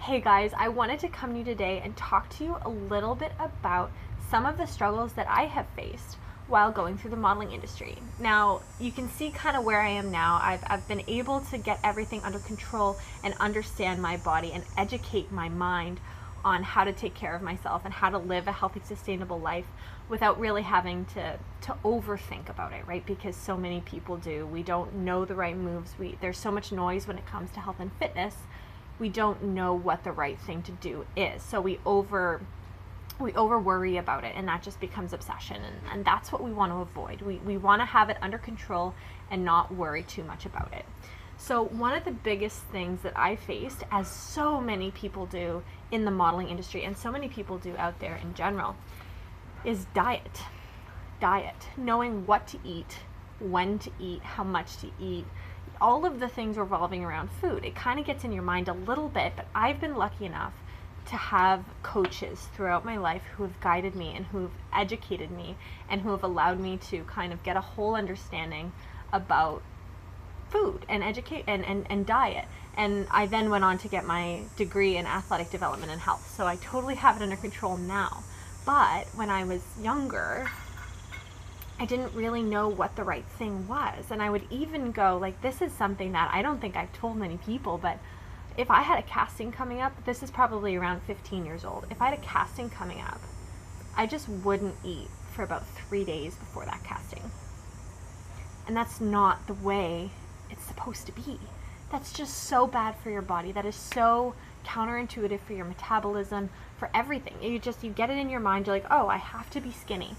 Hey guys, I wanted to come to you today and talk to you a little bit about some of the struggles that I have faced while going through the modeling industry. Now, you can see kind of where I am now. I've been able to get everything under control and understand my body and educate my mind on how to take care of myself and how to live a healthy, sustainable life without really having to overthink about it, right? Because so many people do. We don't know the right moves. There's so much noise when it comes to health and fitness. We don't know what the right thing to do is. So we over worry about it, and that just becomes obsession, and that's what we want to avoid. We want to have it under control and not worry too much about it. So one of the biggest things that I faced, as so many people do in the modeling industry and so many people do out there in general, is diet. Knowing what to eat, when to eat, how much to eat, all of the things revolving around food. It kind of gets in your mind a little bit, but I've been lucky enough to have coaches throughout my life who have guided me and who have educated me and who have allowed me to kind of get a whole understanding about food and educate and diet. And I then went on to get my degree in athletic development and health. So I totally have it under control now. But when I was younger, I didn't really know what the right thing was. And I would even go, like, this is something that I don't think I've told many people, but if I had a casting coming up, this is probably around 15 years old. If I had a casting coming up, I just wouldn't eat for about 3 days before that casting. And that's not the way it's supposed to be. That's just so bad for your body. That is so counterintuitive for your metabolism, for everything. You get it in your mind, you're like, oh, I have to be skinny.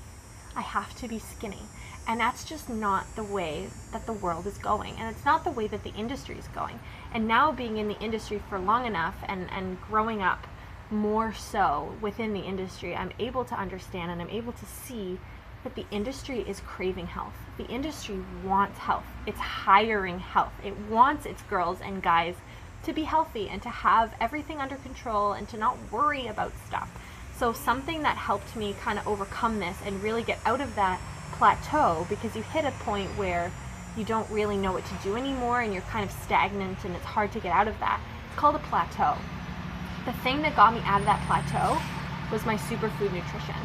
I have to be skinny. And that's just not the way that the world is going. And it's not the way that the industry is going. And now being in the industry for long enough and growing up more so within the industry, I'm able to understand and I'm able to see that the industry is craving health. The industry wants health. It's hiring health. It wants its girls and guys to be healthy and to have everything under control and to not worry about stuff. So something that helped me kind of overcome this and really get out of that plateau, because you hit a point where you don't really know what to do anymore and you're kind of stagnant and it's hard to get out of that. It's called a plateau. The thing that got me out of that plateau was my superfood nutrition.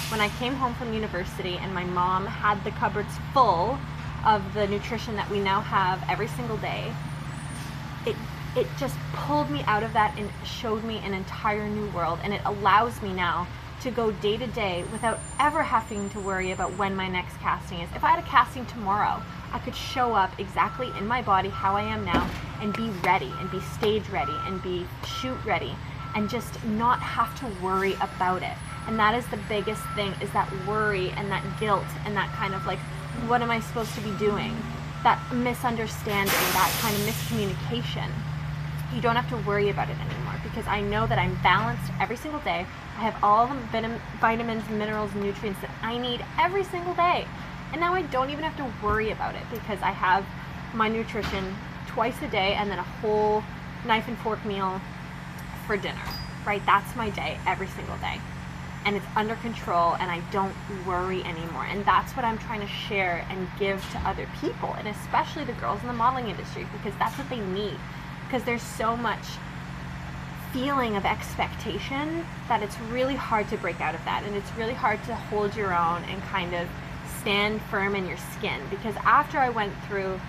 When I came home from university and my mom had the cupboards full of the nutrition that we now have every single day, it just pulled me out of that and showed me an entire new world, and it allows me now to go day to day without ever having to worry about when my next casting is. If I had a casting tomorrow, I could show up exactly in my body how I am now and be ready and be stage ready and be shoot ready and just not have to worry about it. And that is the biggest thing, is that worry and that guilt and that kind of like, what am I supposed to be doing? That misunderstanding, that kind of miscommunication. You don't have to worry about it anymore, because I know that I'm balanced every single day. I have all the vitamins, minerals, and nutrients that I need every single day. And now I don't even have to worry about it, because I have my nutrition twice a day and then a whole knife and fork meal for dinner, right? That's my day every single day. And it's under control and I don't worry anymore. And that's what I'm trying to share and give to other people, and especially the girls in the modeling industry, because that's what they need. Because there's so much feeling of expectation that it's really hard to break out of that, and it's really hard to hold your own and kind of stand firm in your skin. Because after I went through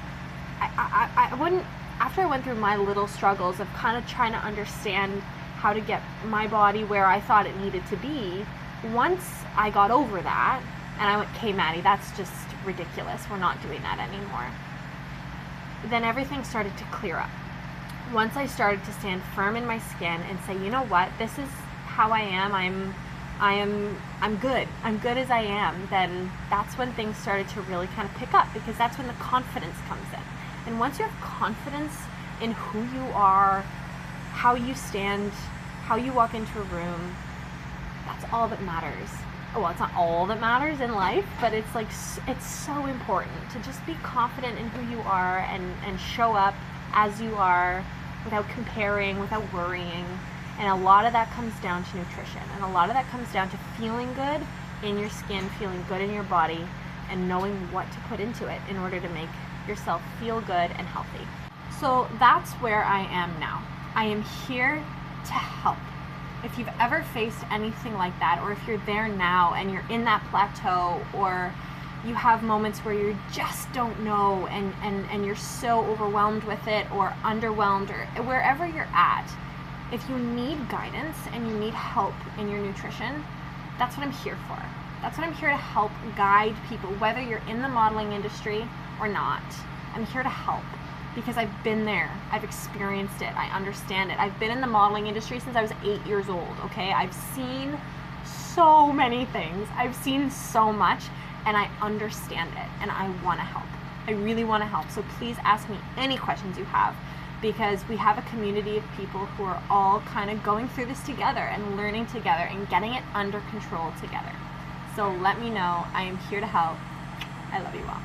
my little struggles of kind of trying to understand how to get my body where I thought it needed to be, once I got over that and I went, okay, Maddie, that's just ridiculous, we're not doing that anymore, then everything started to clear up. Once I started to stand firm in my skin and say, you know what, this is how I am, I'm good as I am, then that's when things started to really kind of pick up, because that's when the confidence comes in. And once you have confidence in who you are, how you stand, how you walk into a room, that's all that matters. Well, it's not all that matters in life, but it's like, it's so important to just be confident in who you are and show up as you are without comparing, without worrying. And a lot of that comes down to nutrition, and a lot of that comes down to feeling good in your skin, feeling good in your body, and knowing what to put into it in order to make yourself feel good and healthy. So that's where I am now. I am here to help. If you've ever faced anything like that, or if you're there now and you're in that plateau, or you have moments where you just don't know and you're so overwhelmed with it or underwhelmed, or wherever you're at, if you need guidance and you need help in your nutrition, that's what I'm here for. That's what I'm here to help guide people, whether you're in the modeling industry or not. I'm here to help because I've been there. I've experienced it. I understand it. I've been in the modeling industry since I was 8 years old, okay? I've seen so many things. I've seen so much, and I understand it, and I want to help. I really want to help. So please ask me any questions you have, because we have a community of people who are all kind of going through this together and learning together and getting it under control together. So let me know. I am here to help. I love you all.